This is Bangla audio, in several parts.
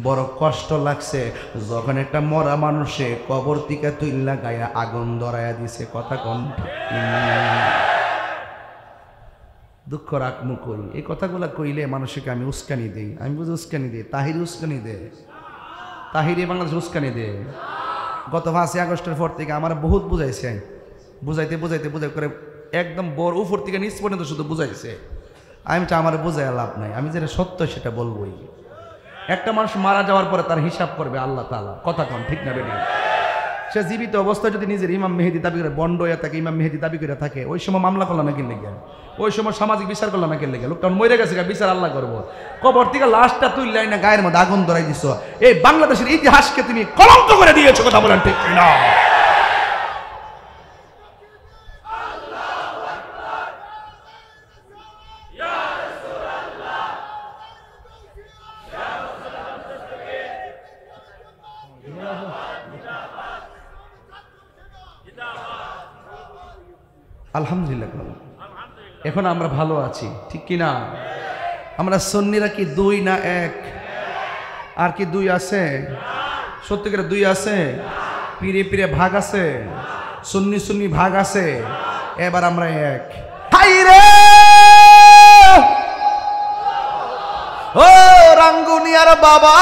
বড় কষ্ট লাগছে যখন একটা মরা মানুষে কবর থেকে তুইল্লা গায়ে আগুন ধরাইয়া দিছে। কথা কোন দুঃখ রাখমু কই? এই কথাগুলা কইলে মানুষকে আমি উস্কানি দিই, আমি বুঝি উস্কানি দিই। তাহির উস্কানি দে, তাহির বাংলাদেশ উস্কানি দে। গত 5ই আগস্টের পর থেকে আমার বহুত বুঝাইছে, বুঝাইতে বুঝাইতে বুঝাই করে একদম বড় উপর থেকে নিচ পর্যন্ত শুধু বুঝাইছে। আমি তো আমার বুঝাই লাভ নাই, আমি যেটা সত্য সেটা বলবোই। একটা মানুষ মারা যাওয়ার পরে তার হিসাব করবে আল্লাহ তাআলা। কথা কন ঠিক না বেটি? সে জীবিত অবস্থায় যদি নিজের ইমাম মেহেদি দাবি করে, বন্ড হয়ে থাকে, ইমাম মেহেদি দাবি করে থাকে, ওই সময় মামলা করলো না কিনলে গেল, ওই সময় সামাজিক বিচার করলো না কিনলে গেল, লোকটা মরে গেছে, বিচার আল্লাহ করবো। কবর থেকে লাশটা তুললাই না গায়ের মধ্যে আগুন ধরাই দিছ। এই বাংলাদেশের ইতিহাসকে তুমি কলঙ্ক করে দিয়েছো। কথা বলেন ঠিক না? আলহামদুলিল্লাহ, এখন আমরা ভালো আছি, ঠিক কিনা? আমরা সুন্নিরা কি 2 না 1? আর কি 2 আছে? সত্যি করে 2 আছে? পীরে পীরে ভাগ আছে, সুন্নি সুন্নি ভাগ আছে। এবার আমরা 1। হাই রে ও রাঙ্গুনিয়ার বাবা,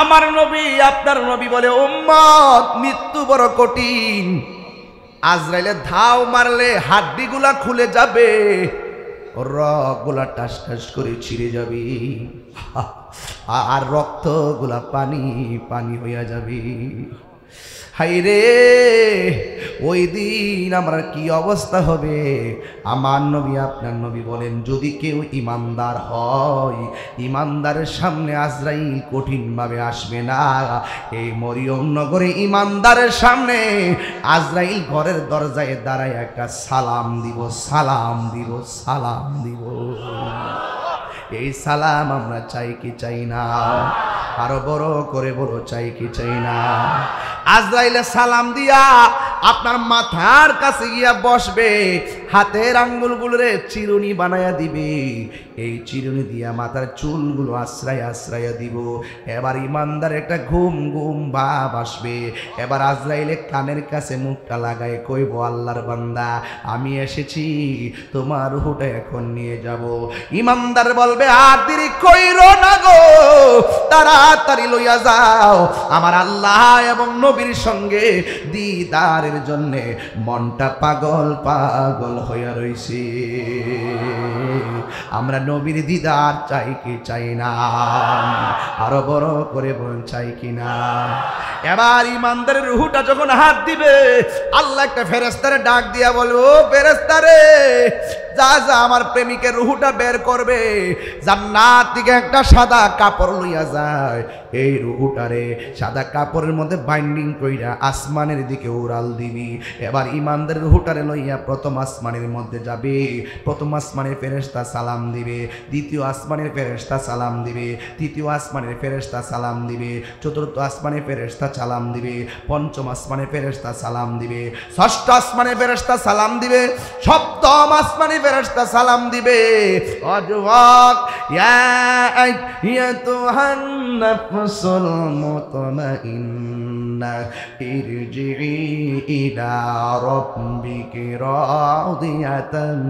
আমার নবী আপনার নবী বলে, উম্মত মৃত্যু বড় কঠিন। আজরাইলে ধাও মারলে হাড্ডিগুলা খুলে যাবে, রগগুলা টাস টাস করে ছিঁড়ে যাবে, আর রক্তগুলা পানি পানি হইয়া যাবে। হাইরে ওই দিন আমরা কি অবস্থা হবে? আমার নবী আপনার নবী বলেন, যদি কেউ ইমানদার হয়, ইমানদারের সামনে আজরাইল কঠিনভাবে আসবে না। এই মরিয়ম নগরে ইমানদারের সামনে আজরাইল ঘরের দরজায় দাঁড়ায় একটা সালাম দিব, সালাম দিব, সালাম দিব। এই সালাম আমরা চাই কি চাই না? আরো বড় করে বলো, চাই কি চাই না? আজরাইলে সালাম দিয়া আপনার মাথার কাছে গিয়া বসবে, হাতের আঙ্গুলগুলোরে চিরুনি বানায়া দিবে, এই চিরুনি দিয়া মাথার চুলগুলো আশ্রয় আশ্রয় দিব। এবার ইমানদার একটা ঘুম ঘুম ভাব আসবে। এবার আজরাইলে কানের কাছে মুখটা লাগায় কইব, আল্লাহর বান্দা আমি এসেছি, তোমার রূহটা এখন নিয়ে যাব। ইমানদার বলবে, আর দেরি কইরো না গো, তাড়াতাড়ি লইয়া যাও, আমার আল্লাহ এবং নবীর সঙ্গে দিদারের জন্য মনটা পাগল পাগল হইয়া রইছে। আমরা নবীর দিদার চাই কি চাই না? আরো বড় করে বলুন, চাই কি না? এবার ইমানদারের রূহটা যখন হাত দিবে, আল্লাহ একটা ফেরেশতারে ডাক দিয়া বলবো, ফেরেশতারে যা যা আমার প্রেমিকের রূহটা বের করবে, জান্নাত থেকে একটা সাদা কাপড় লইয়া যায়, এই রূহটারে সাদা কাপড়ের মধ্যে বাইন্ডিং কইরা আসমানের দিকে উড়াল দিবি। এবার ইমানদারের রূহটারে লইয়া প্রথম আসমানের মধ্যে যাবে, প্রথম আসমানের ফেরেশতা সালাম দিবে, দ্বিতীয় আসমানের ফেরেশতা সালাম দিবে, তৃতীয় আসমানের ফেরেশতা সালাম দিবে, চতুর্থ আসমানের ফেরেশতা সালাম দিবে, পঞ্চম আসমানের ফেরেশতা সালাম দিবে, ষষ্ঠ আসমানের ফেরেশতা সালাম দিবে, সপ্তম আসমানের ফেরেশতা সালাম দিবে। অজওয়াক ইয়া আইয়াতুহান নাফসুল মুতমাইন্না ইরজিই ইলা রাব্বিকি রাদিয়াতাম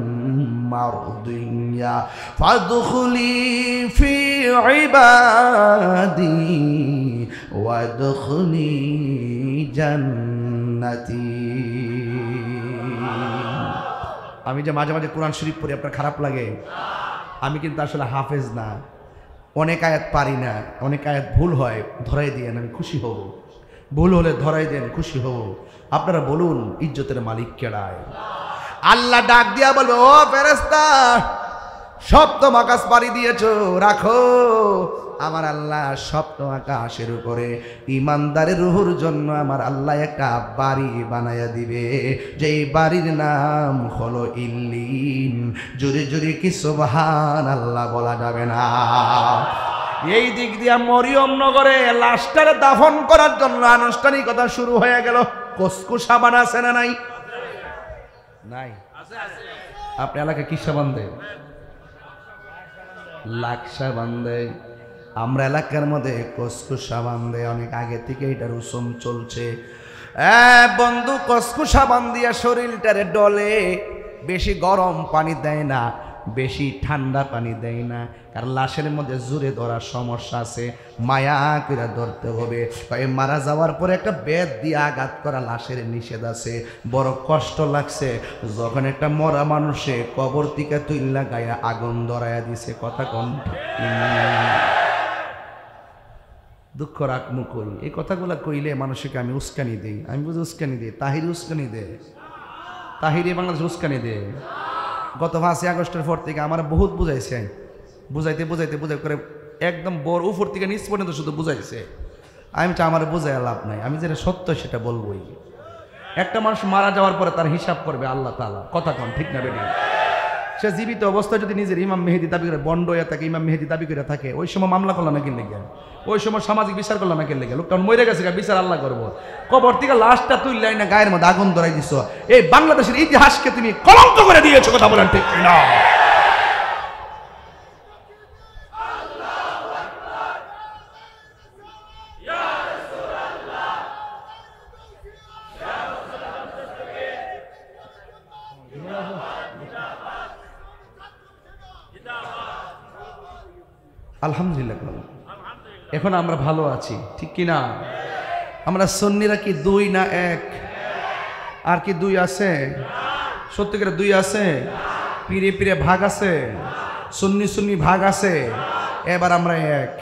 মারদিয়া ফাদখুলি ফি ইবাদি ওয়াদখুলি জান্নাতি। আমি যে মাঝে মাঝে কোরআন শরীফ পড়ি, আপনার খারাপ লাগে? আমি কিন্তু আসলে হাফেজ না, অনেক আয়াত পারি না, অনেক আয়াত ভুল হয়, ধরাই দিয়েন, আমি খুশি হব। ভুল হলে ধরাই দেন, খুশি হব। আপনারা বলুন, ইজ্জতের মালিক কেডায়? আল্লাহ ডাক দিয়া বলবে, ও ফেরেশতা, সপ্তম আকাশ পাড়ি দিয়েছো, রাখো। আমার আল্লাহ সপ্তম আকাশের উপরে ইমানদারের রূহের জন্য আমার আল্লাহ একটা বাড়ি বানায়া দিবে, যেই বাড়ির নাম হলো ইল্লিন। জোরে জোরে কি সুবহানাল্লাহ বলা যাবে না? এই দিক দিয়া মরিয়ম নগরে লাশটারে দাফন করার জন্য আনুষ্ঠানিকতা শুরু হয়ে গেল। কসকু সাবান আছে না নাই? নাই? আপনি এলাকায় কি সাবান দেন? লাখ সাবান দেয়। আমরা এলাকার মধ্যে কসকস সাবান দেয়, অনেক আগে থেকে এটার উসম চলছে। বন্ধু, কসকস সাবান দিয়া শরীরটারে ডলে, বেশি গরম পানি দেয় না, বেশি ঠান্ডা পানি দেয় না, কারণ লাশের মধ্যে জুড়ে ধরার সমস্যা আছে, মায়া করে ধরতে হবে। মারা যাওয়ার পরে একটা বেদ দিয়ে আঘাত করা লাশের নিষেধ আছে। বড় কষ্ট লাগছে যখন একটা মরা মানুষে কবর থেকে তুইল্লা গায়ে আগুন ধরাইয়া দিছে। কথা কন, দুঃখ রাখমু কই, এই কথাগুলো কইলে মানুষকে আমি উস্কানি দিই। আমি বুঝি উস্কানি দিই, তাহিরি উস্কানি দে, তাহিরি বাংলাদেশ উস্কানি দে। গত 5ই আগস্টের পর থেকে আমার বহুত বুঝাইছে, বুঝাইতে করে একদম বড় উপর থেকে নিচ পর্যন্ত শুধু বুঝাইছে। আমি তো আমার বুঝাই লাভ নাই, আমি যেটা সত্য সেটা বলবোই। একটা মানুষ মারা যাওয়ার পরে তার হিসাব করবে আল্লাহ তাআলা। কথা কন ঠিক না বেটি? সে জীবিত অবস্থায় যদি নিজের ইমাম মেহেদি দাবি করে, বন্ড হয়ে থাকে, ইমাম মেহেদি দাবি করে থাকে, ওই সময় মামলা করলাম না কিনলে গেল, ওই সময় সামাজিক বিচার করলাম না কিনলে গেল, লোকটা মরে গেছে, বিচার আল্লাহ করবো। কবর থেকে লাশটা তুললাই না গায়ের মধ্যে আগুন ধরাই দিছ, এই বাংলাদেশের ইতিহাসকে তুমি কলঙ্ক করে দিয়েছো। কথা বলেন ঠিক না? আলহামদুলিল্লাহ, এখন আমরা ভালো আছি, ঠিক কি না? আমরা সুন্নিরা কি 2 না 1? আর কি 2 আছে? সত্যিকারে 2 আছে? পীরে পীরে ভাগ আছে, সুন্নি সুন্নি ভাগ আছে। এবার আমরা 1।